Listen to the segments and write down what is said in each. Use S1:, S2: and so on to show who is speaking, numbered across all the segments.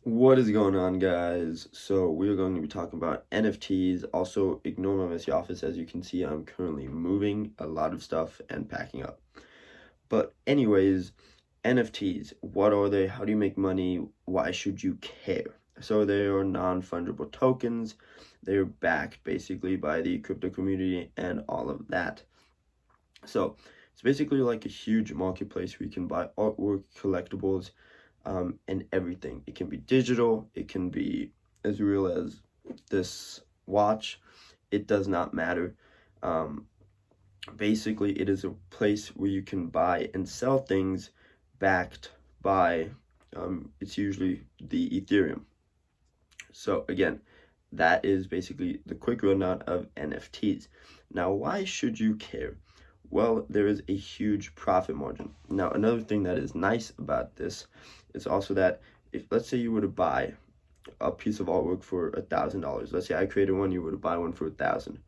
S1: What is going on, guys? So we're going to be talking about NFTs. Also, ignore my messy office. As you can see, I'm currently moving a lot of stuff and packing up. But anyways, NFTs, what are they? How do you make money? Why should you care? So they are non-fungible tokens. They're backed basically by the crypto community and all of that. So it's basically like a huge marketplace where you can buy artwork, collectibles, and everything. It can be digital, it can be as real as this watch. It does not matter. Um, Basically, it is a place where you can buy and sell things backed by, it's usually the Ethereum. So again, that is basically the quick rundown of NFTs. Now, why should you care? Well, there is a huge profit margin. Now, another thing that is nice about this is also that if, let's say you were to buy a piece of artwork for $1,000. Let's say I created one, you were to buy one for 1,000.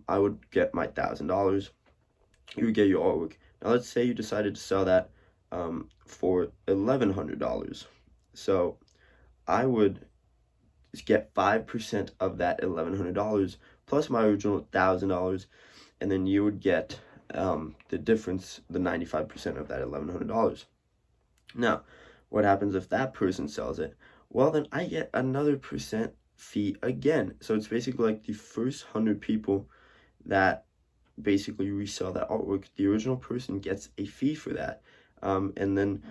S1: I would get my $1,000. You would get your artwork. Now, let's say you decided to sell that for $1,100. So I would get 5% of that $1,100 plus my original $1,000, and then you would get the difference, the 95% of that $1,100. Now, what happens if that person sells it? Well, then I get another percent fee again. So it's basically like the first 100 people that basically resell that artwork, the original person gets a fee for that. And then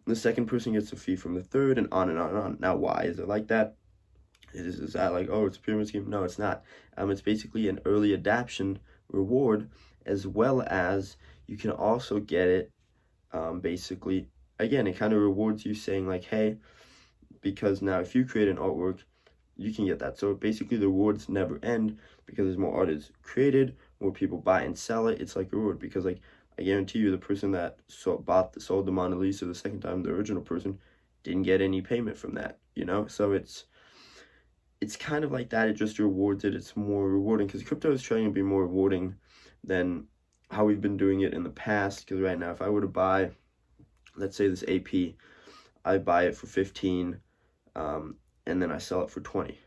S1: the second person gets a fee from the third, and on and on and on. Now, why is it like that? Is that like, oh, it's a pyramid scheme? No, it's not. It's basically an early adoption reward, as well as you can also get it, basically, again, it kind of rewards you saying like, hey, because now if you create an artwork, you can get that. So basically the rewards never end because there's more art is created, more people buy and sell it. It's like a reward because like I guarantee you the person that sold the Mona Lisa the second time, the original person, didn't get any payment from that, you know? So it's kind of like that. It just rewards it. It's more rewarding because crypto is trying to be more rewarding than how we've been doing it in the past. Because right now, if I were to buy, let's say this AP, I buy it for 15, and then I sell it for 20.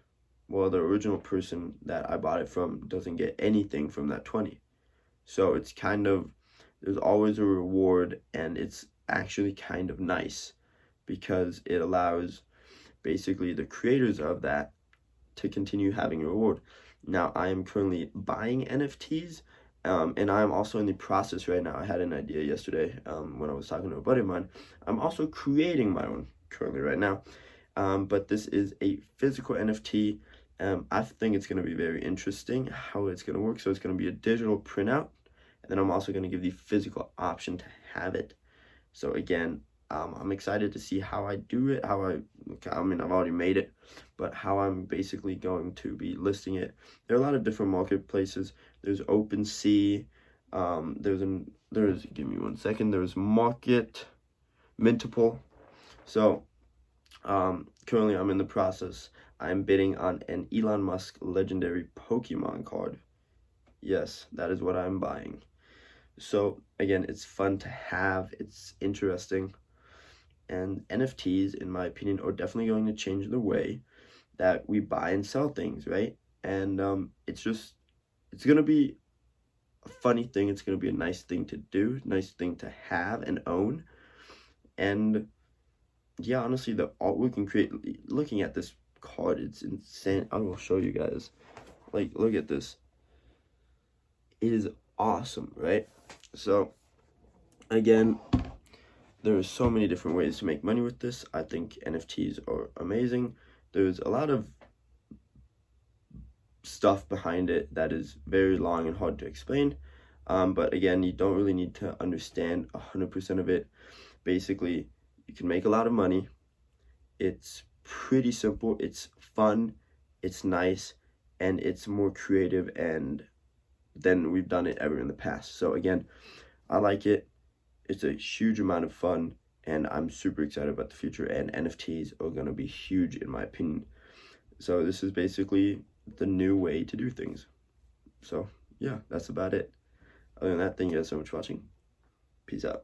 S1: Well, the original person that I bought it from doesn't get anything from that 20. So it's kind of, there's always a reward, and it's actually kind of nice because it allows basically the creators of that to continue having a reward. Now, I am currently buying NFTs, and I'm also in the process right now. I had an idea yesterday when I was talking to a buddy of mine. I'm also creating my own currently right now, but this is a physical NFT. I think it's going to be very interesting how it's going to work. So it's going to be a digital printout, and then I'm also going to give the physical option to have it. So again, I'm excited to see how I do it, I mean, I've already made it, but how I'm basically going to be listing it. There are a lot of different marketplaces. There's OpenSea, give me one second, there's Market, Mintable. So, currently I'm in the process. I'm bidding on an Elon Musk legendary Pokemon card. Yes, that is what I'm buying. So again, it's fun to have, it's interesting. And NFTs, in my opinion, are definitely going to change the way that we buy and sell things, right? And it's going to be a funny thing. It's going to be a nice thing to do, nice thing to have and own. And yeah, honestly, the art we can create, looking at this card, it's insane. I will show you guys. Like, look at this. It is awesome, right? So, again, there are so many different ways to make money with this. I think NFTs are amazing. There's a lot of stuff behind it that is very long and hard to explain. But again, you don't really need to understand 100% of it. Basically, you can make a lot of money. It's pretty simple. It's fun. It's nice. And it's more creative and than we've done it ever in the past. So again, I like it. It's a huge amount of fun, and I'm super excited about the future, and NFTs are going to be huge in my opinion. So this is basically the new way to do things. So yeah, that's about it. Other than that, thank you guys so much for watching. Peace out.